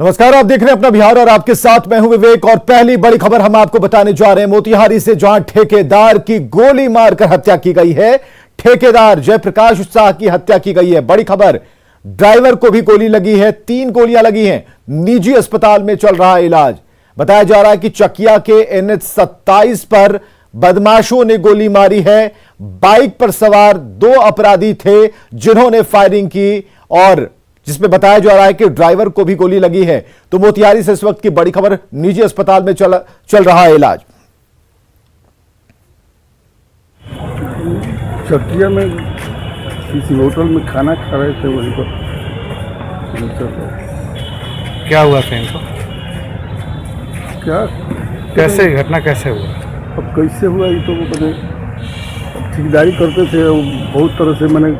नमस्कार, आप देख रहे हैं अपना बिहार और आपके साथ मैं हूं विवेक। और पहली बड़ी खबर हम आपको बताने जा रहे हैं मोतिहारी से, जहां ठेकेदार की गोली मारकर हत्या की गई है। ठेकेदार जयप्रकाश शाह की हत्या की गई है। बड़ी खबर, ड्राइवर को भी गोली लगी है, 3 गोलियां लगी हैं। निजी अस्पताल में चल रहा है इलाज। बताया जा रहा है कि चकिया के NH 27 पर बदमाशों ने गोली मारी है। बाइक पर सवार 2 अपराधी थे जिन्होंने फायरिंग की और जिसमें बताया जा रहा है कि ड्राइवर को भी गोली लगी है। तो मोतिहारी से इस वक्त की बड़ी खबर, निजी अस्पताल में चल रहा है इलाज। चकिया में किसी होटल में खाना खा रहे थे, वहीं पर क्या हुआ फ्रेंड को? क्या कैसे घटना कैसे हुआ? अब कैसे हुआ ये तो मैंने ठेकेदारी करते थे, बहुत तरह से मैंने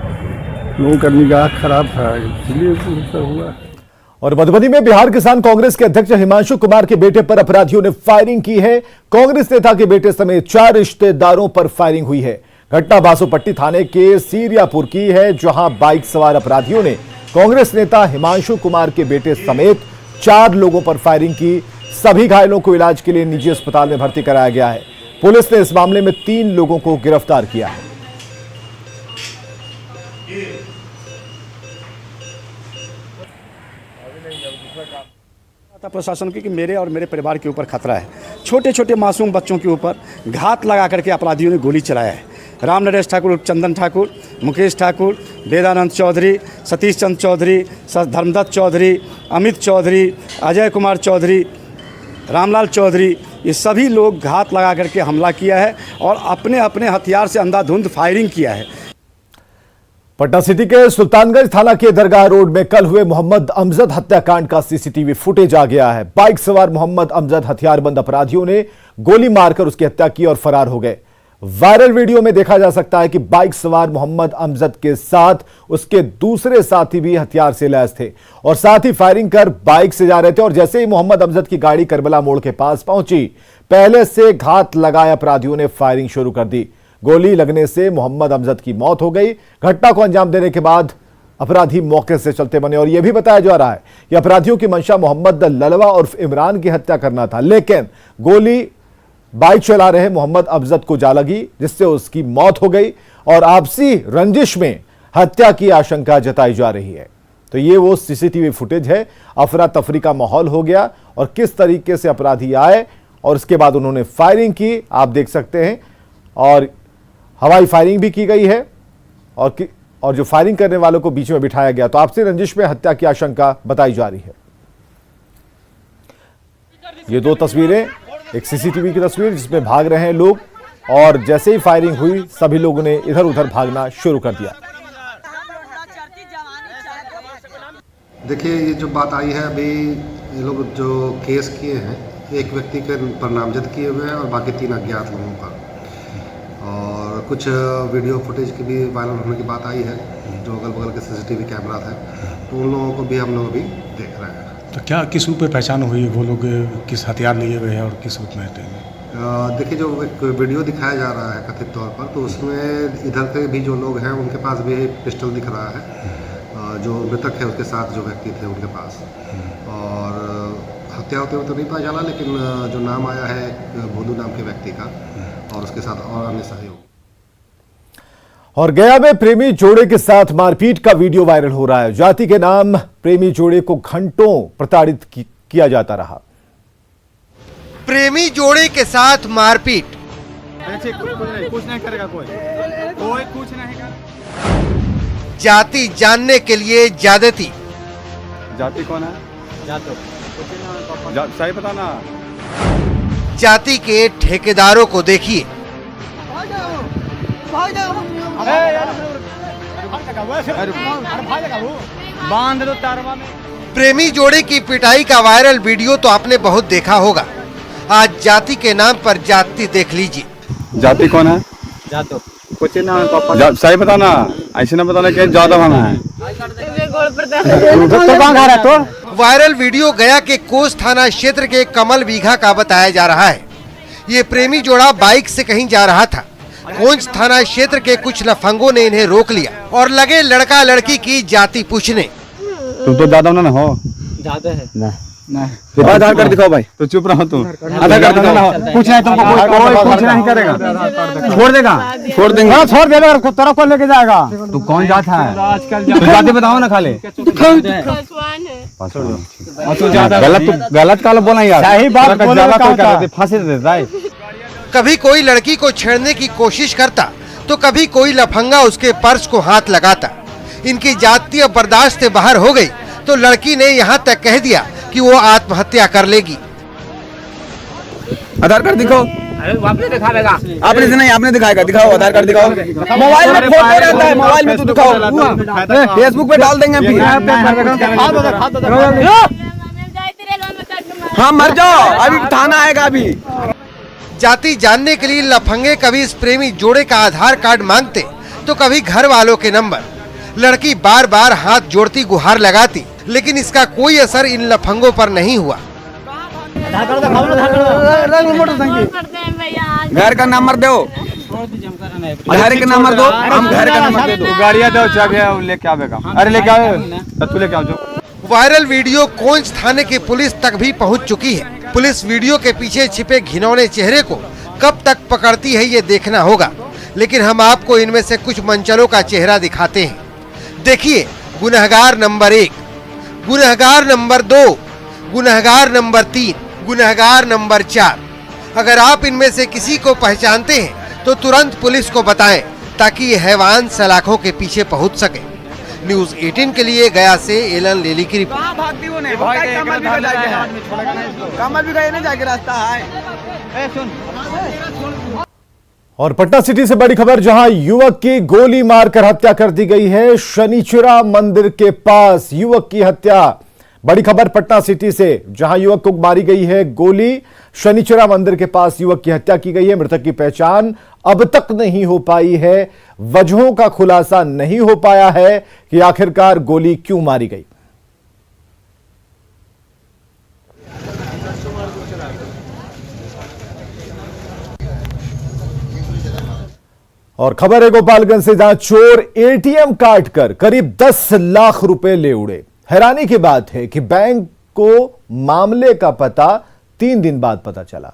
लोगों का निगाह खराब था, इसलिए ऐसा हुआ। और मधुबनी में बिहार किसान कांग्रेस के अध्यक्ष हिमांशु कुमार के बेटे पर अपराधियों ने फायरिंग की है। कांग्रेस नेता के बेटे समेत 4 रिश्तेदारों पर फायरिंग हुई है। घटना बासोपट्टी थाने के सीरियापुर की है, जहां बाइक सवार अपराधियों ने कांग्रेस नेता हिमांशु कुमार के बेटे समेत 4 लोगों पर फायरिंग की। सभी घायलों को इलाज के लिए निजी अस्पताल में भर्ती कराया गया है। पुलिस ने इस मामले में 3 लोगों को गिरफ्तार किया है। प्रशासन की कि मेरे और मेरे परिवार के ऊपर खतरा है। छोटे छोटे मासूम बच्चों के ऊपर घात लगा करके अपराधियों ने गोली चलाया है। राम नरेश ठाकुर, चंदन ठाकुर, मुकेश ठाकुर, वेदानंद चौधरी, सतीश चंद्र चौधरी, धर्मदत्त चौधरी, अमित चौधरी, अजय कुमार चौधरी, रामलाल चौधरी, ये सभी लोग घात लगा करके हमला किया है और अपने अपने हथियार से अंधाधुंध फायरिंग किया है। पटना सिटी के सुल्तानगंज थाना के दरगाह रोड में कल हुए मोहम्मद अमजद हत्याकांड का सीसीटीवी फुटेज आ गया है। बाइक सवार मोहम्मद अमजद हथियारबंद अपराधियों ने गोली मारकर उसकी हत्या की और फरार हो गए। वायरल वीडियो में देखा जा सकता है कि बाइक सवार मोहम्मद अमजद के साथ उसके दूसरे साथी भी हथियार से लैस थे और साथ ही फायरिंग कर बाइक से जा रहे थे। और जैसे ही मोहम्मद अमजद की गाड़ी करबला मोड़ के पास पहुंची, पहले से घात लगाए अपराधियों ने फायरिंग शुरू कर दी। गोली लगने से मोहम्मद अमजद की मौत हो गई। घटना को अंजाम देने के बाद अपराधी मौके से चलते बने और यह भी बताया जा रहा है कि अपराधियों की मंशा मोहम्मद ललवा उर्फ इमरान की हत्या करना था, लेकिन गोली बाइक चला रहे मोहम्मद अमजद को जा लगी, जिससे उसकी मौत हो गई और आपसी रंजिश में हत्या की आशंका जताई जा रही है। तो ये वो सीसीटीवी फुटेज है। अफरा तफरी का माहौल हो गया और किस तरीके से अपराधी आए और उसके बाद उन्होंने फायरिंग की, आप देख सकते हैं। और हवाई फायरिंग भी की गई है और जो फायरिंग करने वालों को बीच में बिठाया गया। तो आपसी रंजिश में हत्या की आशंका बताई जा रही है। ये 2 तस्वीरें, एक सीसीटीवी की तस्वीर जिसमें भाग रहे हैं लोग और जैसे ही फायरिंग हुई सभी लोगों ने इधर उधर भागना शुरू कर दिया। देखिए, ये जो बात आई है अभी, ये लोग जो केस किए हैं, एक व्यक्ति के पर नामजद किए हुए हैं और बाकी 3 अज्ञात लोगों पर। और कुछ वीडियो फुटेज की भी वायरल होने की बात आई है, जो अगल बगल के सीसीटीवी कैमरा थे, तो उन लोगों को भी हम लोग अभी देख रहे हैं। तो क्या किस रूप में पहचान हुई, वो लोग किस हथियार लिए हुए हैं और किस रूप में? देखिए, जो एक वीडियो दिखाया जा रहा है कथित तौर पर, तो उसमें इधर के भी जो लोग हैं उनके पास भी पिस्टल दिख रहा है। जो मृतक है उसके साथ जो व्यक्ति थे उनके पास, और हत्या होते हुए तो नहीं पाया जाना, लेकिन जो नाम आया है भोलू नाम के व्यक्ति का और उसके साथ और अन्य सहयोग। और गया में प्रेमी जोड़े के साथ मारपीट का वीडियो वायरल हो रहा है। जाति के नाम प्रेमी जोड़े को घंटों प्रताड़ित किया जाता रहा। प्रेमी जोड़े के साथ मारपीट, कुछ नहीं करेगा कोई कुछ नहीं करेगा। जाति जानने के लिए ज्यादती। जाति कौन है? सही पता ना। जाति के ठेकेदारों को देखिए। बांध दो तारवा में। प्रेमी जोड़े की पिटाई का वायरल वीडियो तो आपने बहुत देखा होगा। आज जाति के नाम पर जाति देख लीजिए। जाति कौन है? जातो कुछ ना सही पता ना, ऐसे ना बताना कि ज्यादा भाना है। तो वायरल वीडियो गया के कोस थाना क्षेत्र के कमल बीघा का बताया जा रहा है। ये प्रेमी जोड़ा बाइक से कहीं जा रहा था। कोंच थाना क्षेत्र के कुछ लफंगों ने इन्हें रोक लिया और लगे लड़का लड़की की जाति पूछने। तुम तो ज्यादा ना हो? ज्यादा है ना। आधार कार्ड दिखाओ भाई। तो चुप रहो तुम, आधार कार्ड दिखाओ। कुछ नहीं तुमको, कोई कुछ नहीं करेगा, छोड़ देगा, छोड़ देंगे, छोड़ देगा, तेरा कौन लेके जाएगा? तू कौन जात है? तू जाति बताओ ना खाली। गलत काल बोला यार, सही बात बोला, फांसी दे देता है। कभी कोई लड़की को छेड़ने की कोशिश करता तो कभी कोई लफंगा उसके पर्स को हाथ लगाता। इनकी जाति अब बर्दाश्त से बाहर हो गई तो लड़की ने यहाँ तक कह दिया कि वो आत्महत्या कर लेगी। आधार कार्ड दिखाओ। आपने दिखाएगा, आपने से नहीं, आपने दिखाएगा, दिखाओ आधार कार्ड दिखाओ। मोबाइल में फोटो रहता है, मोबाइल में तो दिखाओ, फेसबुक पे डाल देंगे फिर। हाँ मर जाओ, अभी थाना आएगा अभी। जाति जानने के लिए लफंगे कभी इस प्रेमी जोड़े का आधार कार्ड मांगते तो कभी घर वालों के नंबर। लड़की बार बार हाथ जोड़ती, गुहार लगाती, लेकिन इसका कोई असर इन लफंगों पर नहीं हुआ। घर का नंबर दो, घर का नंबर दो, हम घर का नंबर दे दो। गाड़ियाँ दो, चाबी लेके आवेगा। अरे लेके आओ, तू लेके आओ। वायरल वीडियो कोंच थाने की पुलिस तक भी पहुंच चुकी है। पुलिस वीडियो के पीछे छिपे घिनौने चेहरे को कब तक पकड़ती है ये देखना होगा, लेकिन हम आपको इनमें से कुछ मंचलों का चेहरा दिखाते हैं। देखिए, गुनहगार नंबर 1, गुनहगार नंबर 2, गुनहगार नंबर 3, गुनहगार नंबर 4। अगर आप इनमें से किसी को पहचानते हैं तो तुरंत पुलिस को बताएं ताकि ये हैवान सलाखों के पीछे पहुंच सके। न्यूज़ 18 के लिए गया से एलन लेली की रिपोर्ट। और पटना सिटी से बड़ी खबर, जहां युवक की गोली मारकर हत्या कर दी गई है। शनिचरा मंदिर के पास युवक की हत्या। बड़ी खबर पटना सिटी से, जहां युवक को मारी गई है गोली। शनिचरा मंदिर के पास युवक की हत्या की गई है। मृतक की पहचान अब तक नहीं हो पाई है। वजहों का खुलासा नहीं हो पाया है कि आखिरकार गोली क्यों मारी गई। और खबर है गोपालगंज से, जहां चोर एटीएम काट कर करीब 10 लाख रुपए ले उड़े। हैरानी की बात है कि बैंक को मामले का पता 3 दिन बाद पता चला।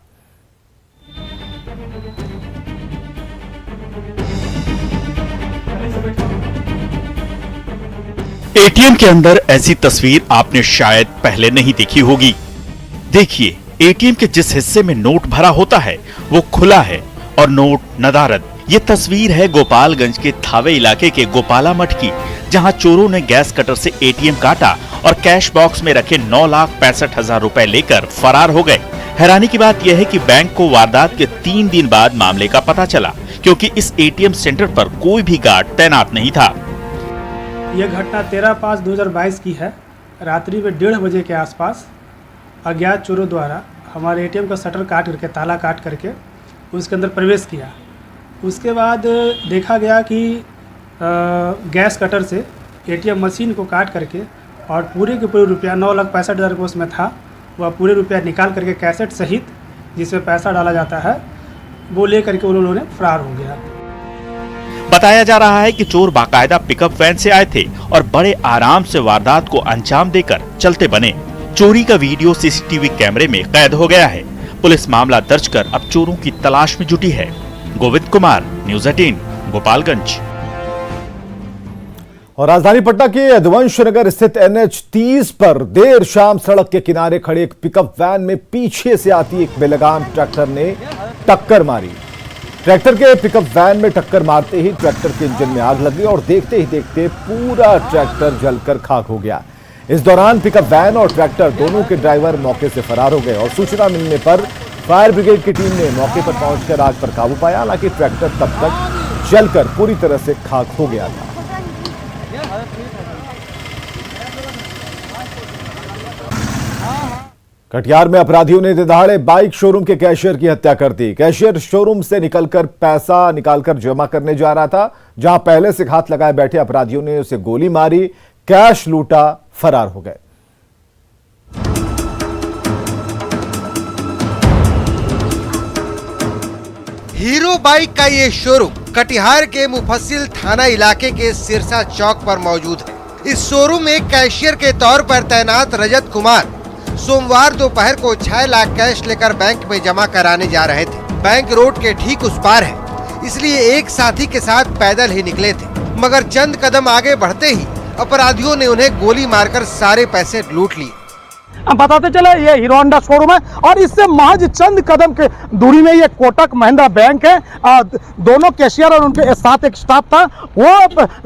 एटीएम के अंदर ऐसी तस्वीर आपने शायद पहले नहीं देखी होगी। देखिए, एटीएम के जिस हिस्से में नोट भरा होता है वो खुला है और नोट नदारद। ये तस्वीर है गोपालगंज के थावे इलाके के गोपाला मठ की, जहां चोरों ने गैस कटर से एटीएम काटा और कैश बॉक्स में रखे 9,65,000 रुपए लेकर फरार हो गए। हैरानी की बात यह है कि बैंक को वारदात के 3 दिन बाद मामले का पता चला, क्योंकि इस एटीएम सेंटर पर कोई भी गार्ड तैनात नहीं था। यह घटना 13/5/2022 की है। रात्रि में 1:30 बजे के आसपास अज्ञात चोरों द्वारा हमारे एटीएम का शटर काट करके, ताला काट करके उसके अंदर प्रवेश किया। उसके बाद देखा गया कि गैस कटर से एटीएम मशीन को काट करके और पूरे के पूरे रुपया 9,65,000 रुपये उसमें था, वह पूरे रुपया निकाल करके कैसेट सहित जिसमें पैसा डाला जाता है वो ले करके उन्होंने फरार हो गया। बताया जा रहा है कि चोर बाकायदा पिकअप वैन से आए थे और बड़े आराम से वारदात को अंजाम देकर चलते बने। चोरी का वीडियो सीसीटीवी कैमरे में कैद हो गया है। पुलिस मामला दर्ज कर अब चोरों की तलाश में जुटी है। गोविंद कुमार, न्यूज़ 18, गोपालगंज। और राजधानी पटना के यदुवंश नगर स्थित NH 30 पर देर शाम सड़क के किनारे खड़े एक पिकअप वैन में पीछे से आती एक बेलगाम ट्रैक्टर ने टक्कर मारी। ट्रैक्टर के पिकअप वैन में टक्कर मारते ही ट्रैक्टर के इंजन में आग लगी और देखते ही देखते पूरा ट्रैक्टर जलकर खाक हो गया। इस दौरान पिकअप वैन और ट्रैक्टर दोनों के ड्राइवर मौके से फरार हो गए और सूचना मिलने पर फायर ब्रिगेड की टीम ने मौके पर पहुंचकर आग पर काबू पाया। हालांकि ट्रैक्टर तब तक जलकर पूरी तरह से खाक हो गया था। कटिहार में अपराधियों ने दिहाड़े बाइक शोरूम के कैशियर की हत्या कर दी। कैशियर शोरूम से निकलकर पैसा निकालकर जमा करने जा रहा था, जहां पहले से हाथ लगाए बैठे अपराधियों ने उसे गोली मारी, कैश लूटा, फरार हो गए। हीरो बाइक का ये शोरूम कटिहार के मुफस्सिल थाना इलाके के सिरसा चौक पर मौजूद है। इस शोरूम में कैशियर के तौर पर तैनात रजत कुमार सोमवार दोपहर को 6 लाख कैश लेकर बैंक में जमा कराने जा रहे थे। बैंक रोड के ठीक उस पार है, इसलिए एक साथी के साथ पैदल ही निकले थे, मगर चंद कदम आगे बढ़ते ही अपराधियों ने उन्हें गोली मारकर सारे पैसे लूट लिए। बताते चले ये हीरो होंडा शोरूम है और इससे महज चंद कदम के दूरी में ये कोटक महिंद्रा बैंक है। दोनों कैशियर और उनके साथ एक स्टाफ था, वो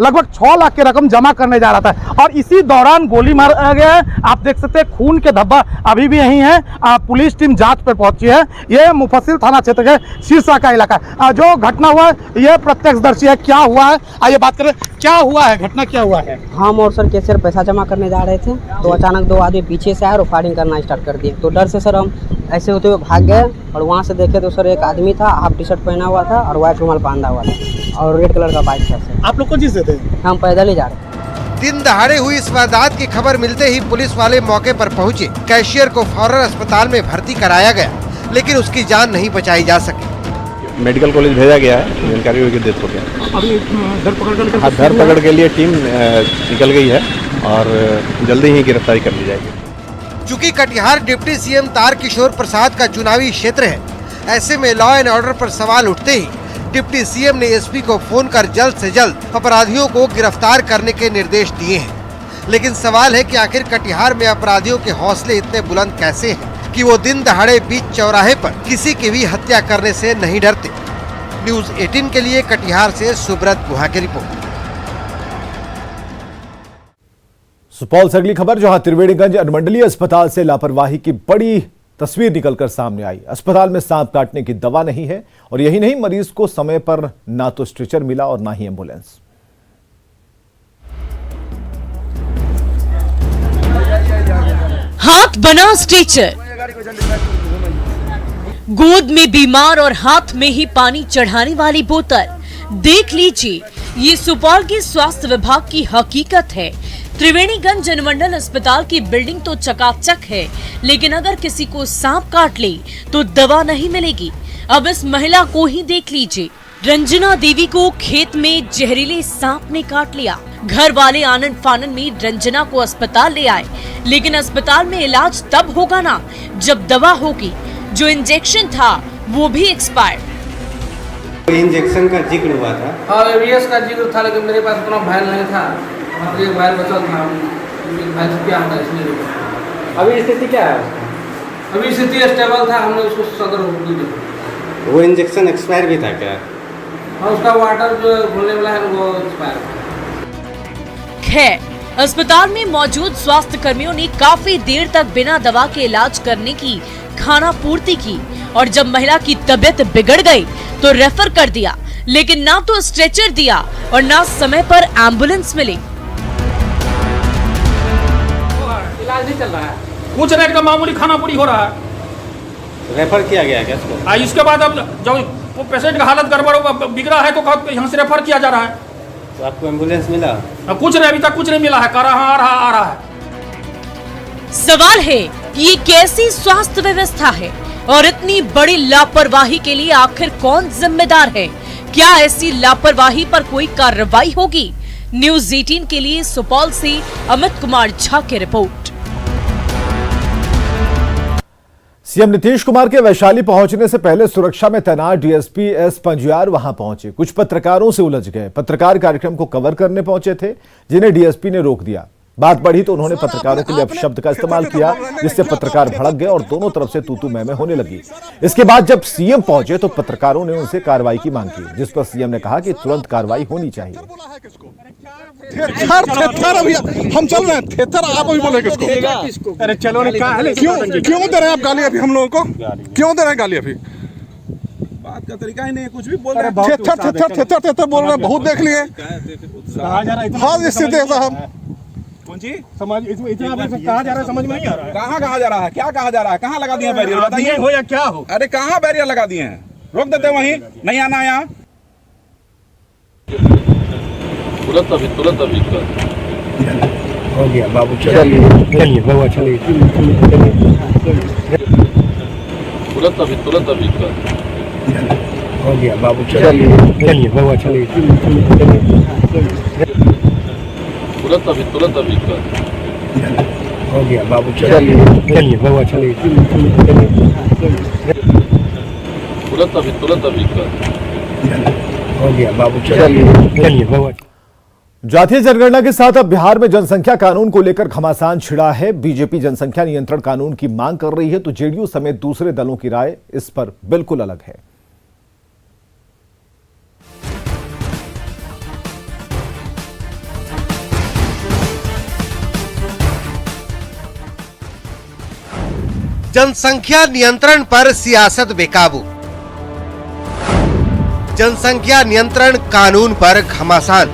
लगभग 6 लाख की रकम जमा करने जा रहा था और इसी दौरान गोली मारा गया है। आप देख सकते हैं खून के धब्बा अभी भी यहीं है। पुलिस टीम जांच पर पहुंची है। ये मुफस्सिल थाना क्षेत्र के शीर्षा का इलाका है। जो घटना हुआ है ये प्रत्यक्षदर्शी है। क्या हुआ है आइए बात करें, क्या हुआ है, घटना क्या हुआ है? हम और सर कैशियर पैसा जमा करने जा रहे थे तो अचानक 2 आदमी पीछे से आए और फायरिंग करना स्टार्ट कर दिए। तो डर से सर हम ऐसे होते हुए भाग गए और वहाँ से देखे तो सर एक आदमी था, हाफ टी शर्ट पहना हुआ था और व्हाइट रुमाल बांधा हुआ था और रेड कलर का बाइक था सर। आप लोग कौन चीज से थे? हम पैदल ही जा रहे थे। दिन दहाड़े हुई इस वारदात की खबर मिलते ही पुलिस वाले मौके पर पहुंचे। कैशियर को फौरन अस्पताल में भर्ती कराया गया, लेकिन उसकी जान नहीं बचाई जा सकी। मेडिकल कॉलेज भेजा गया है, जानकारी हुई कि डेथ हो गया। अभी धरपकड़ के लिए टीम निकल गई है और जल्दी ही गिरफ्तारी कर ली जाएगी। चूंकि कटिहार डिप्टी सीएम तारकिशोर प्रसाद का चुनावी क्षेत्र है, ऐसे में लॉ एंड ऑर्डर पर सवाल उठते ही डिप्टी सीएम ने एसपी को फोन कर जल्द से जल्द अपराधियों को गिरफ्तार करने के निर्देश दिए हैं। लेकिन सवाल है कि आखिर कटिहार में अपराधियों के हौसले इतने बुलंद कैसे हैं कि वो दिन दहाड़े बीच चौराहे पर किसी की भी हत्या करने से नहीं डरते। न्यूज़ 18 के लिए कटिहार से सुब्रत गुहा की रिपोर्ट। सुपौल से अगली खबर, जहां त्रिवेणीगंज अनुमंडलीय अस्पताल से लापरवाही की बड़ी तस्वीर निकलकर सामने आई। अस्पताल में सांप काटने की दवा नहीं है और यही नहीं, मरीज को समय पर ना तो स्ट्रेचर मिला और ना ही एम्बुलेंस। हाथ बना स्ट्रेचर, गोद में बीमार और हाथ में ही पानी चढ़ाने वाली बोतल। देख लीजिए, ये सुपौल के स्वास्थ्य विभाग की हकीकत है। त्रिवेणीगंज अनुमंडल अस्पताल की बिल्डिंग तो चकाचक है, लेकिन अगर किसी को सांप काट ले तो दवा नहीं मिलेगी। अब इस महिला को ही देख लीजिए। रंजना देवी को खेत में जहरीले सांप ने काट लिया। घर वाले आनंद फानन में रंजना को अस्पताल ले आए, लेकिन अस्पताल में इलाज तब होगा ना जब दवा होगी। जो इंजेक्शन था वो भी एक्सपायर्ड। इंजेक्शन का जिक्र हुआ था। हाँ, एवीएस का जिक्र था, लेकिन मेरे पास उतना फाइल नहीं था। एक फाइल बचल था, क्या होगा इसमें। अभी स्थिति क्या है? अभी स्थिति स्टेबल था, हमने उसको सदर होगी। वो इंजेक्शन एक्सपायर भी था क्या? हाँ, उसका वाटर जो घुलने वाला है वो एक्सपायर था। खैर, अस्पताल में मौजूद स्वास्थ्य कर्मियों ने काफी देर तक बिना दवा के इलाज करने की खाना पूर्ति की और जब महिला की तबीयत बिगड़ गई तो रेफर कर दिया, लेकिन ना तो स्ट्रेचर दिया और ना समय पर एम्बुलेंस मिली। इलाज नहीं चल रहा है, कुछ नहीं, एकदम मामूली खाना पूरी हो रहा है। रेफर किया गया क्या इसको? इसके बाद अब जब पेशेंट का हालत गड़बड़ बिगड़ा है तो यहाँ से रेफर किया जा रहा है। तो आपको एम्बुलेंस मिला? कुछ नहीं, अभी तक कुछ नहीं मिला है। आ रहा है। सवाल है कि ये कैसी स्वास्थ्य व्यवस्था है और इतनी बड़ी लापरवाही के लिए आखिर कौन जिम्मेदार है? क्या ऐसी लापरवाही पर कोई कार्रवाई होगी? न्यूज़ 18 के लिए सुपौल से अमित कुमार झा की रिपोर्ट। सीएम नीतीश कुमार के वैशाली पहुंचने से पहले सुरक्षा में तैनात डीएसपी एस पंजियार वहां पहुंचे। कुछ पत्रकारों से उलझ गए। पत्रकार कार्यक्रम को कवर करने पहुंचे थे, जिन्हें डीएसपी ने रोक दिया। बात बढ़ी तो उन्होंने पत्रकारों के लिए अपशब्द का इस्तेमाल किया, जिससे पत्रकार भड़क गए और दोनों तरफ से तू-तू मैं-मैं होने लगी। इसके बाद जब सीएम पहुंचे तो पत्रकारों ने उनसे कार्रवाई की मांग की, जिस पर सीएम ने कहा कि तुरंत कार्रवाई होनी चाहिए। हम चल रहे हैं, थेथर आप अभी बोले किसको? अरे चलो, क्यों दे रहे हैं आप गाली अभी हम लोगों को? क्यों दे रहे हैं गाली अभी? बात का तरीका ही नहीं, कुछ भी बोल रहे हैं। थेथर बोल रहे हैं, बहुत देख लिए। हाँ, स्थिति है साहब। कौन सी समझ इतना कहा जा रहा है, समझ में नहीं आ रहा है। कहाँ कहा जा रहा है, क्या कहा जा रहा है, कहाँ लगा दिए हैं बैरियर? बताइए हो या क्या हो। अरे कहाँ बैरियर लगा दिए हैं? रोक देते हैं वहीं, नहीं आना यहाँ। तुरंत अभी हो गया बाबू, चलिए बाबू, चलिए तुरंत अभी हो गया बाबू, चलिए बाबू, चलिए तुरंत अभी हो गया बाबू, चलिए बाबू, चलिए तुरंत अभी हो गया बाबू, चलिए बाबू। जातीय जनगणना के साथ अब बिहार में जनसंख्या कानून को लेकर घमासान छिड़ा है। बीजेपी जनसंख्या नियंत्रण कानून की मांग कर रही है तो जेडीयू समेत दूसरे दलों की राय इस पर बिल्कुल अलग है। जनसंख्या नियंत्रण पर सियासत बेकाबू, जनसंख्या नियंत्रण कानून पर घमासान।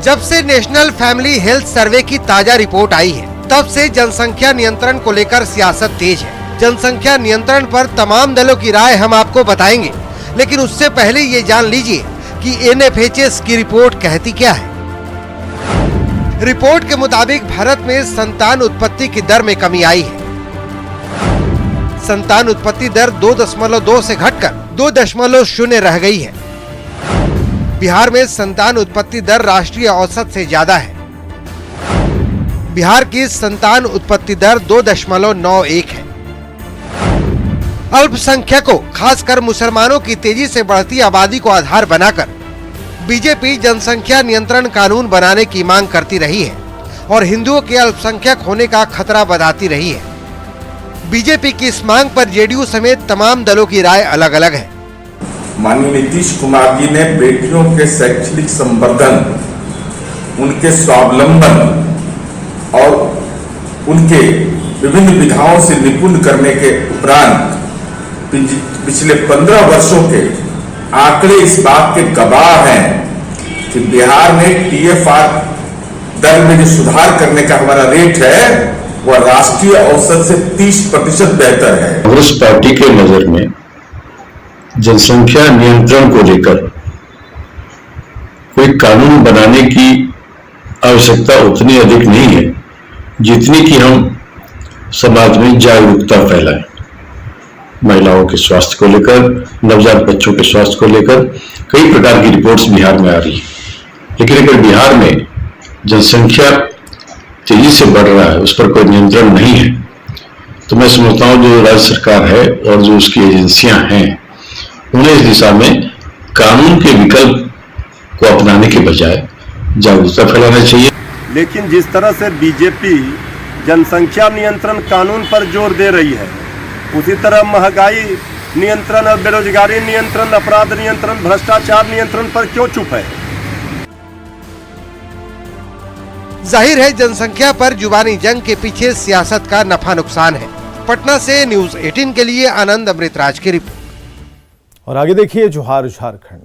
जब से नेशनल फैमिली हेल्थ सर्वे की ताजा रिपोर्ट आई है, तब से जनसंख्या नियंत्रण को लेकर सियासत तेज है। जनसंख्या नियंत्रण पर तमाम दलों की राय हम आपको बताएंगे, लेकिन उससे पहले ये जान लीजिए कि एनएफएचएस की रिपोर्ट कहती क्या है। रिपोर्ट के मुताबिक भारत में संतान उत्पत्ति की दर में कमी आई है। संतान उत्पत्ति दर 2.2 से घटकर 2.0 रह गई है। बिहार में संतान उत्पत्ति दर राष्ट्रीय औसत से ज्यादा है। बिहार की संतान उत्पत्ति दर 2.91 है। अल्पसंख्यकों, खासकर मुसलमानों की तेजी से बढ़ती आबादी को आधार बनाकर बीजेपी जनसंख्या नियंत्रण कानून बनाने की मांग करती रही है और हिंदुओं के अल्पसंख्यक होने का खतरा बताती रही है। बीजेपी की इस मांग पर जेडीयू समेत तमाम दलों की राय अलग अलग है। माननीय नीतीश कुमार जी ने बेटियों के शैक्षणिक संवर्धन, उनके स्वावलंबन और उनके विभिन्न विधाओं से निपुण करने के उपरांत पिछले 15 वर्षों के आंकड़े इस बात के गवाह हैं कि बिहार में टीएफआर दर में जो सुधार करने का हमारा रेट है वह राष्ट्रीय औसत से 30% बेहतर है। कांग्रेस पार्टी के नजर में जनसंख्या नियंत्रण को लेकर कोई कानून बनाने की आवश्यकता उतनी अधिक नहीं है जितनी कि हम समाज में जागरूकता फैलाएं। महिलाओं के स्वास्थ्य को लेकर, नवजात बच्चों के स्वास्थ्य को लेकर कई प्रकार की रिपोर्ट्स बिहार में आ रही है, लेकिन अगर बिहार में जनसंख्या तेजी से बढ़ रहा है, उस पर कोई नियंत्रण नहीं है, तो मैं समझता हूं जो राज्य सरकार है और जो उसकी एजेंसियां हैं उन्हें इस दिशा में कानून के विकल्प को अपनाने के बजाय जागरूकता फैलाना चाहिए। लेकिन जिस तरह से बीजेपी जनसंख्या नियंत्रण कानून पर जोर दे रही है, उसी तरह महंगाई नियंत्रण और बेरोजगारी नियंत्रण, अपराध नियंत्रण, भ्रष्टाचार नियंत्रण पर क्यों चुप है? जाहिर है जनसंख्या पर जुबानी जंग के पीछे सियासत का नफा नुकसान है। पटना से न्यूज़ 18 के लिए आनंद अमृतराज की रिपोर्ट। और आगे देखिए जोहार झारखंड।